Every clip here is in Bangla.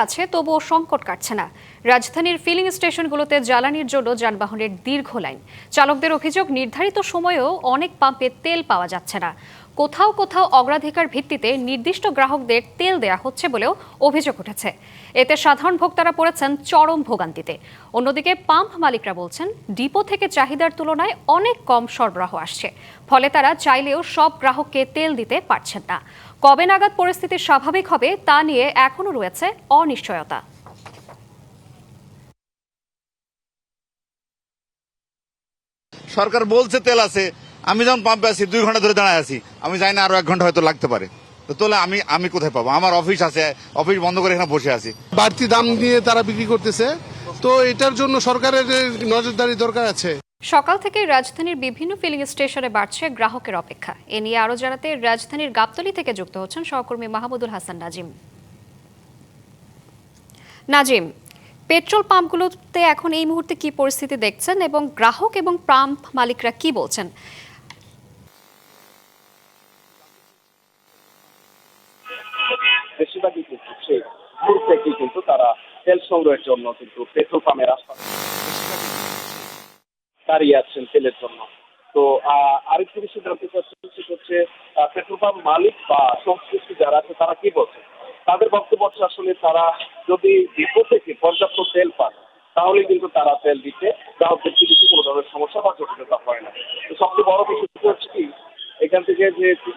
আছে তবুও সংকট কাটছে না। রাজধানীর ফিলিং স্টেশনগুলোতে জ্বালানির জন্য যানবাহনের দীর্ঘ লাইন। চালকদের অভিযোগ, নির্ধারিত সময়েও অনেক পাম্পে তেল পাওয়া যাচ্ছে না। কোথাও কোথাও অগ্রাধিকার ভিত্তিতে নির্দিষ্ট গ্রাহকদের তেল দেয়া হচ্ছে বলেও অভিযোগ উঠেছে। এতে সাধারণ ভোক্তারা পড়েছেন চরম ভোগান্তিতে। অন্যদিকে পাম্প মালিকরা বলছেন, ডিপো থেকে চাহিদার তুলনায় অনেক কম সরবরাহ আসছে, ফলে তারা চাইলেও সব গ্রাহককে তেল দিতে পারছেন না। কবে নাগাদ পরিস্থিতি স্বাভাবিক হবে তা নিয়ে এখনো রয়েছে অনিশ্চয়তা। সরকার বলছে তেল আছে, আমি যখন পাম্পে আছি 2 ঘন্টা ধরে দাঁড়ায় আছি, আমি জানি না আরো 1 ঘন্টা হয়তো লাগতে পারে। তো তোলে আমি কোথায় পাবো? আমার অফিস আছে, অফিস বন্ধ করে এখানে বসে আছি। বাড়তি দাম দিয়ে তারা বিক্রি করতেছে, তো এটার জন্য সরকারের নজরদারি দরকার আছে। সকাল থেকে রাজধানীর বিভিন্ন ফিলিং স্টেশনে বাড়ছে গ্রাহকের অপেক্ষা। এ নিয়ে আরো জানাতে রাজধানীর গাবতলী থেকে যুক্ত হচ্ছেন সহকর্মী মাহমুদুল হাসান নাজিম। নাজিম, পেট্রোল পাম্পগুলোতে এখন এই মুহূর্তে কি পরিস্থিতি দেখছেন এবং গ্রাহক এবং পাম্প মালিকরা কি বলছেন? বেশিরভাগই কিন্তু সেই দূর থেকে কিন্তু তারা তেল সংগ্রহের জন্য কিন্তু পেট্রোল পাম্পের আশপাশে দাঁড়িয়ে আছেন তেলের জন্য। তো আরেকটি বিষয় জানতে চাচ্ছেন, সেটা হচ্ছে পেট্রোল পাম্প মালিক বা সংশ্লিষ্ট যারা আছে তারা কি বলছে। তাদের বক্তব্য হচ্ছে, আসলে তারা যদি ডিপো থেকে পর্যাপ্ত তেল পান তাহলে কিন্তু তারা তেল দিতে গ্রাহকদের কিছু কোনো ধরনের সমস্যা বা জটিলতা হয় না। তো সবচেয়ে বড় বিষয় হচ্ছে কি, এখান থেকে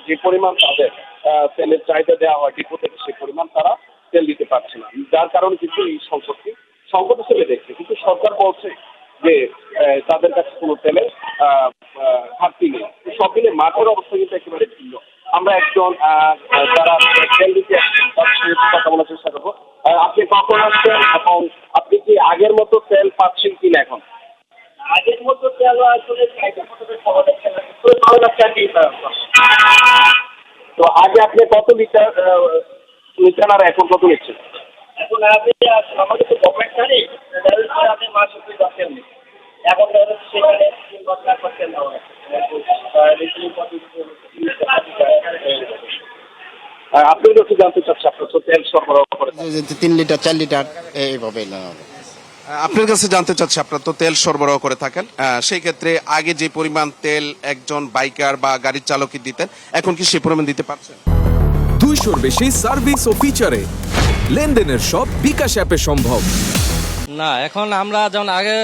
যে পরিমাণ তাদের তেলের চাহিদা দেওয়া হয় ডিপো থেকে, সেই পরিমাণ তারা তেল দিতে পারছে না, যার কারণে কিন্তু এই সংকট হিসেবে দেখছে। কিন্তু সরকার বলছে যে তাদের কাছে কোনো তেলের ঘাটতি নেই। সব মিলে মাঠের অবস্থা কিন্তু একেবারে ভিন্ন। আমরা একজন যারা তেল দিতে আসছেন তার সঙ্গে কথা বলার চেষ্টা করবো। আপনি কখন আসছেন এবং আপনি কি আগের মতো তেল পাচ্ছেন কিনা? এখন আগের মতো তেল আসলে তো আগে আপনি কত লিটার নিতেন আর এখন কত নিচ্ছেন? এখন আপনি আমাদের তো গভর্নমেন্ট জানি আপনি মাস দরকার নেই। এখন সেখানে 3 বছর করতেন আপনি একটু জানতে চাচ্ছি, আপনার তো তেল সরবরাহ করে 3 লিটার 4 লিটার এইভাবে আপনার কাছে জানতে চাচ্ছি, আপনার তো তেল সরবরাহ করে থাকেন, সেই ক্ষেত্রে আগে যে পরিমাণ তেল একজন বাইকার বা গাড়ির চালকই দিতেন, এখন কি সেই পরিমাণ দিতে পারছেন? 200-র বেশি সার্ভিস ও ফিচারে লেনদেনের সব বিকাশ অ্যাপে সম্ভব। না, এখন আমরা যেমন আগে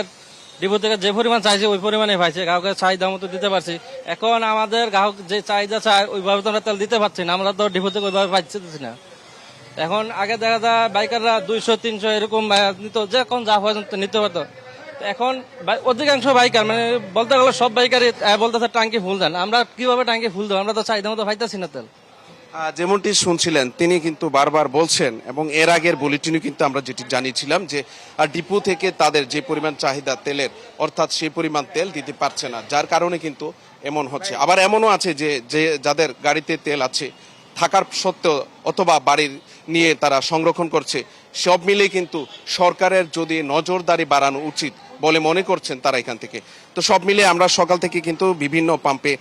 ডিপো থেকে যে পরিমাণ চাইছি ওই পরিমাণে পাইছি, গ্রাহকের চাহিদা মতো দিতে পারছি। এখন আমাদের গ্রাহক যে চাহিদা চায় ওইভাবে তো আমরা তেল দিতে পারছি না, আমরা তো ডিপো থেকে ওইভাবে পাচ্ছি না। এখন আগে দেখা যায় বাইকাররা 200-300 এরকম নিত, যে কোন যা পর্যন্ত নিতে পারতো। এখন অধিকাংশ বাইকার, মানে বলতে গেলে সব বাইকারই বলতেছে ট্যাঙ্কি ফুল দেন। আমরা কিভাবে ট্যাঙ্কি ফুল দেবো? আমরা তো চাহিদা মতো পাইতেছি না তেল। যেমনটি শুনছিলেন, তিনি কিন্তু বারবার বলছেন, এবং এর আগের বুলেটিনে কিন্তু আমরা যেটি জানিয়েছিলাম যে ডিপো থেকে তাদের যে পরিমাণ চাহিদা তেলের, অর্থাৎ সেই পরিমাণ তেল দিতে পারছে না, যার কারণে কিন্তু এমন হচ্ছে। আবার এমনও আছে যে যাদের গাড়িতে তেল আছে থাকার সত্ত্বেও অথবা বাড়ির নিয়ে তারা সংরক্ষণ করছে, সব মিলে কিন্তু সরকারের যদি নজরদারি বাড়ানো উচিত বলে মনে করছেন তারা এখান থেকে। তো সব মিলে আমরা সকাল থেকে কিন্তু বিভিন্ন পাম্পে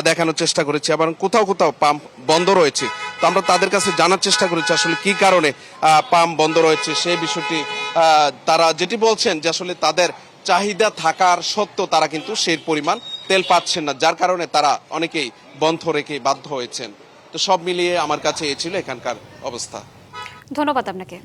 দেখানোর চেষ্টা করেছি, আবার কোথাও কোথাও পাম্প বন্ধ রয়েছে। তো আমরা তাদের কাছে জানার চেষ্টা করেছি আসলে কি কারণে পাম্প বন্ধ রয়েছে সেই বিষয়টি। তারা যেটি বলছেন যে আসলে তাদের চাহিদা থাকার সত্ত্বেও তারা কিন্তু সেই পরিমাণ তেল পাচ্ছেন না, যার কারণে তারা অনেকেই বন্ধ রেখে বাধ্য হয়েছেন। তো সব মিলিয়ে আমার কাছে এই ছিল এখানকার অবস্থা। ধন্যবাদ আপনাকে।